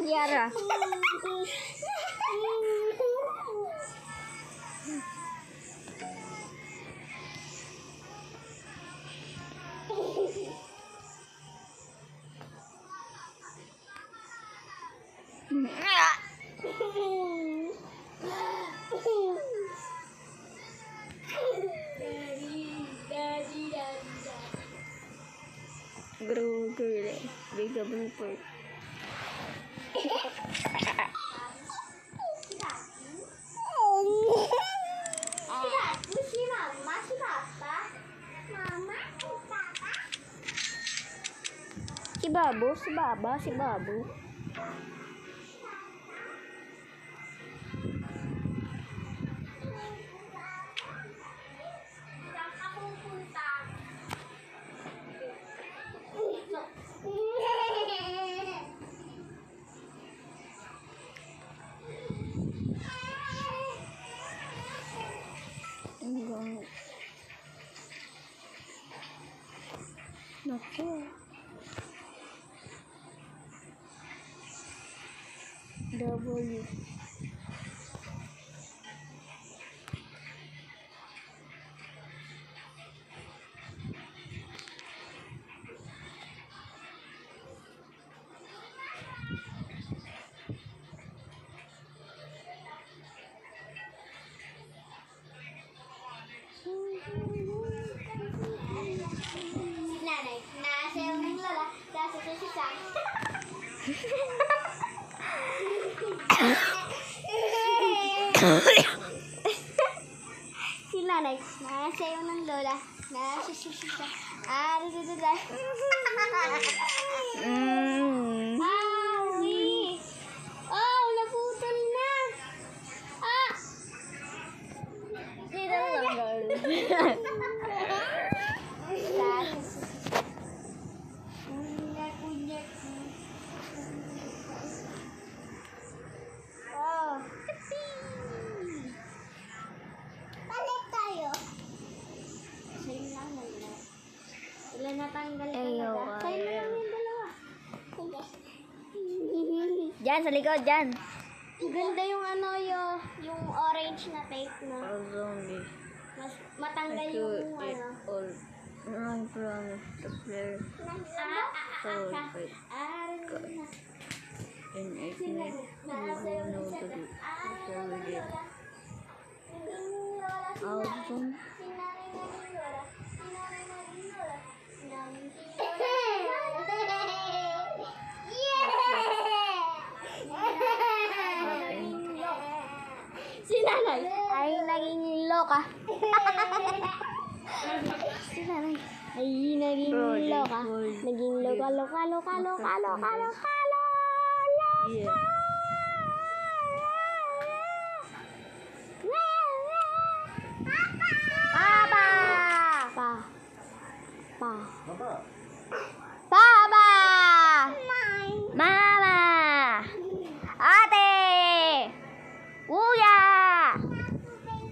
Kiara. Groger, big blooper. Si Babu, si Baba, si Babu. Naku. W. Nanay, nasayaw ng lola, nasa sasisa. Si nanay, nasayaw ng lola, nasa sasisa. Awi! Oh, naputol na! Ah! Sino lang Oh. Balik tayo. Sa'yo lang na. Ilan natanggal ka na ba? Sa'yo na lang yung dalawa. Diyan, sa likod, diyan. Ganda yung ano yung orange na tape na. Zombie. Mas matanggal yung ano. All. I'm from the player. And I think you know the awesome. Si nanay ay naging loka. Si nanay ay naging loka. Naging loka. Yeah. Papa! Mama! Ate! Kuya!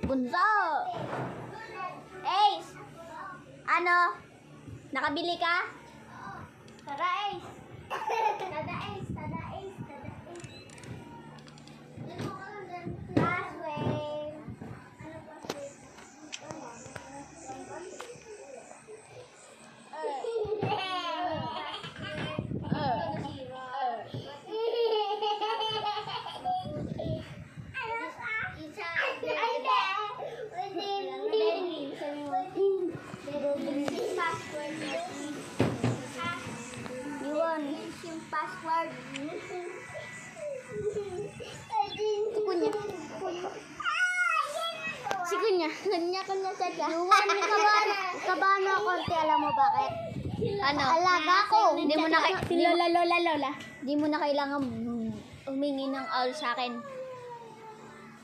Bunso! Ace! Ano? Nakabili ka? Tara, Ace! Tada Ace! Last wave! Ano pa password. Si Kunya sadya. Yuwan, kabano ako, alam mo bakit? Ano? Alaga ko. Hindi mo na Si Lola. Di mo na kailangan humingi ng owl sa akin.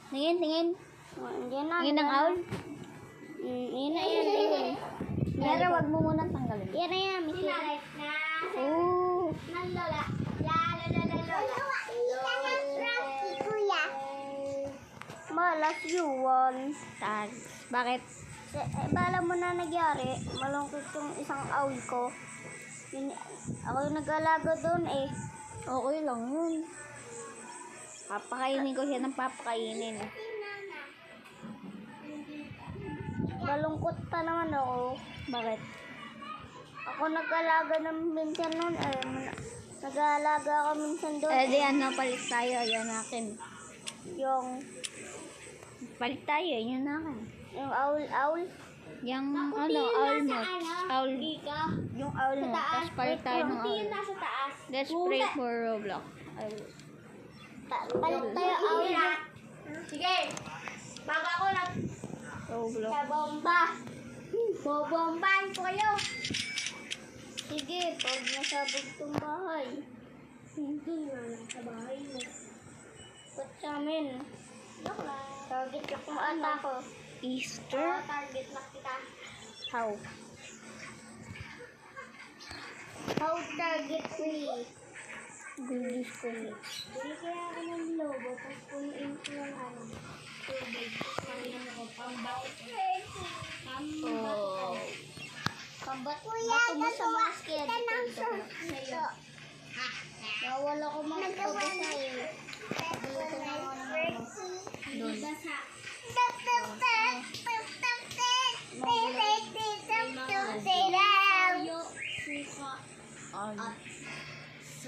Tingin. Yan na. Tingin ng owl. Yan na. Pero wag mo muna tanggalin. Yan na yan. Oh. Ng Lola. Kuya. Malas yuwan. Bakit? Bala mo na nagyari. Malungkot yung isang owl ko. Ako yung nag-alaga doon eh. Okay lang yun. Papakainin ko siya ng papakainin. Malungkot pa naman ako. Bakit? Ako nag-alaga ng minsan nun. Nag-aalaga ako minsan doon. Eh, di ano, palit tayo. Yan akin. Yung Palit tayo, yun akin. owl. Yung ano, owl mo. Owl. Yung owl mo. Tapos palit tayo ng owl. nasa taas. Let's pray for Roblox. Palit tayo owl. Sige. Bago ako Roblox. bomba. Bobombahan ko kayo. Sige, pag nasabog tong bahay. Hindi nga lang sa bahay mo. Ba't sa amin? Joke lang. Target lock mo ata ko. Easter? Target lock kita. How? How target free? Goodies ko. Bili kaya ako ng lobo, tapos punuin ko ng ano. Tubig. Kaya ako pambaut. Oh. Pambat. Bato mo sa mga sked. Sa'yo. Bawal ako magpaba sa'yo. Dito na ako naman. Doon.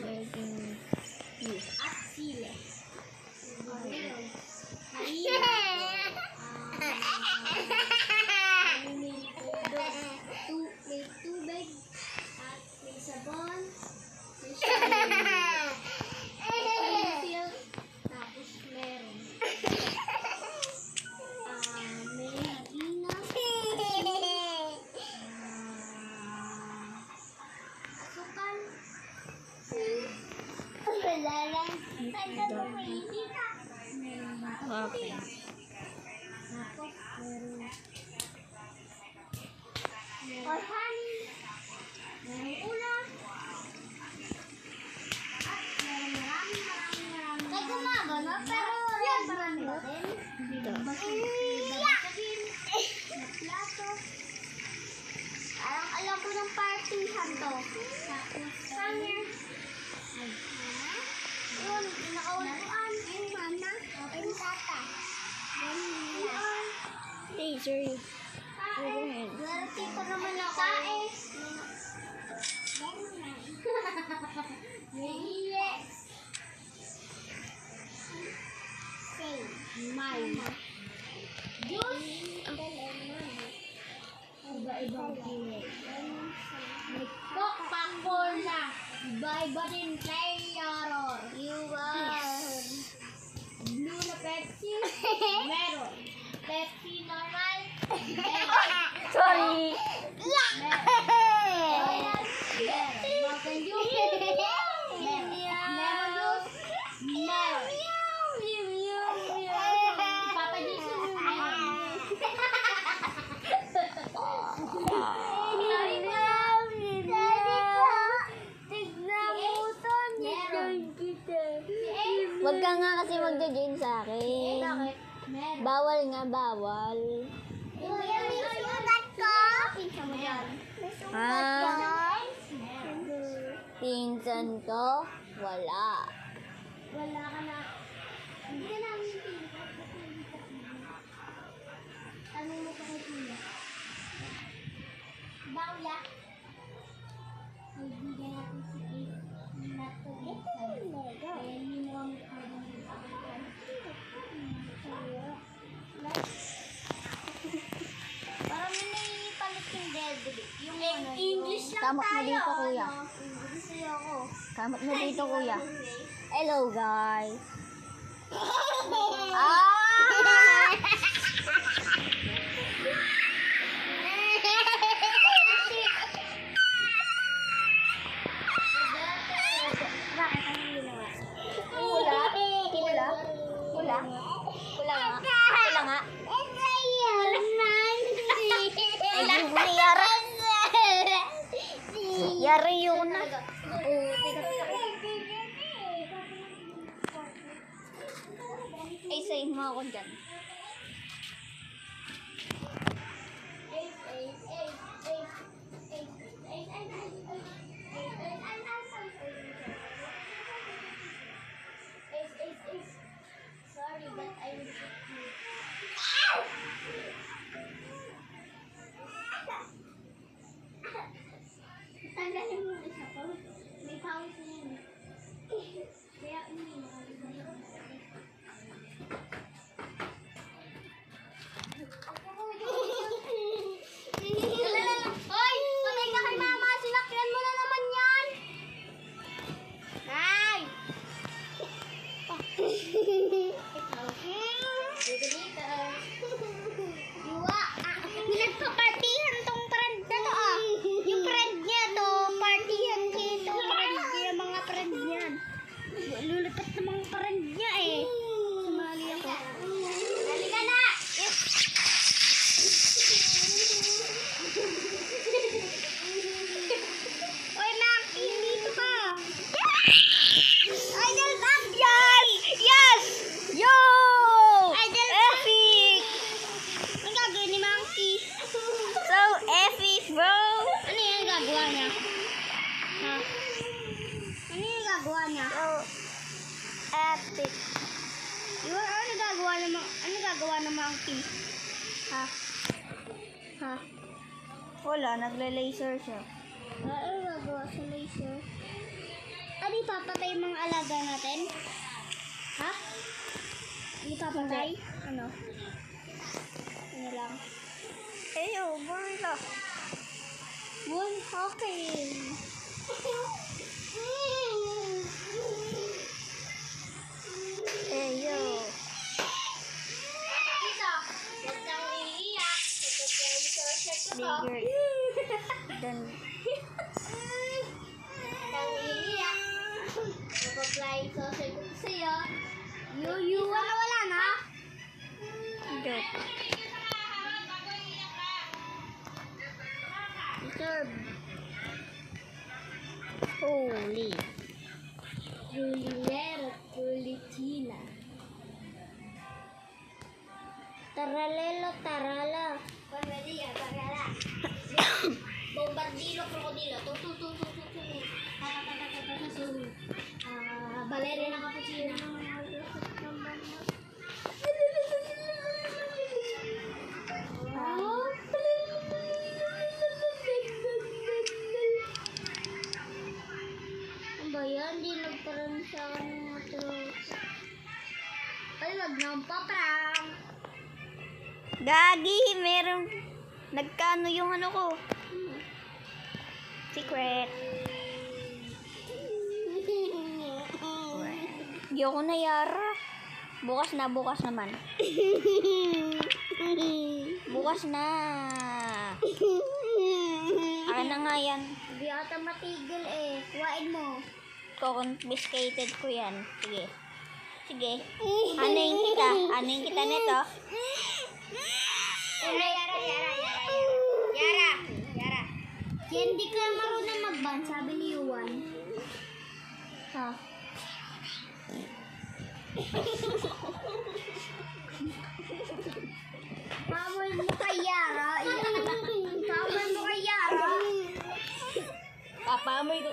Making you. At sile. May tubig at may sabon, may refill, tapos meron may harina, asukal, wala lang. Okay. Tapos meron or honey, merong ulam, at merong maraming. Kaya gumago, no? Pero marami ba din? Basagin, na plato. Alam ko ng partihan to. Tapos, hanger. Yun, pinakautuan. Yung mana. Yung tata. Yan. Taser. Swerte pa naman ako. May hili. Say, mine. Juice. Iba-ibang hili. May Coca-Cola. Iba-iba din flavor. You are. Blue na Pepsi. Meron. Pepsi normal. Sorry. Wag ka nga kasi magja-join sa akin. Bawal nga, bawal. Pinsan ko? Wala. Wala ka na. Hindi ka namin pinag. Ano mo pa kay Tina? Bawla. Ibigay natin si Ace. Not to be sad. Kaya hindi mo kami pwedeng ipakita. Parang may naipalit yung deadly. Yung English lang Kamot mo tayo. dito, kuya. English sa'yo ako. Kamot mo dito, kuya. Hello, guys. Bakit ang ginawa? Pula? Pula? Pula? Pula nga. Pula nga. Ay, Yara. Yari yun na. Ay, sayin mo ako dyan. static. Yun, ano gagawa ng monkey? Ha? Ha? Wala, nagle-laser siya. Ano gagawa sa laser? Ano ipapatay yung mga alaga natin? Ha? Ipapatay? Ano? Ano lang? Eyo, gorilla. One hawking. Eyo. Huwag kang iiyak. Bigger than... Kang iiyak. Mag-apply sausage ko sa'yo. Yuyuwa na wala na. Joke. Serve. Holy. Julilera, Julitina. Taralelo, tarala. Pamedilla, tarala. Bombardilo, krokodilo. Balerina cappuccino. Ano ba yan? Di nagkaroon sa akin ng mga trolls. Ay, wag nang paprank. Gagi, meron... Nagkano yung ano ko? Secret. Di ako nayara. Bukas naman. Bukas na. Akin na nga yan. Hindi ata matigil eh. Kuhain mo. Confiscated ko yan. Sige. Sige. Anuin kita nito. Yara. Hindi ka marunong mag-ban, sabi ni Yuan. Ha? Power mo kay Yara. Power mo kay Yara. Papamoy ko.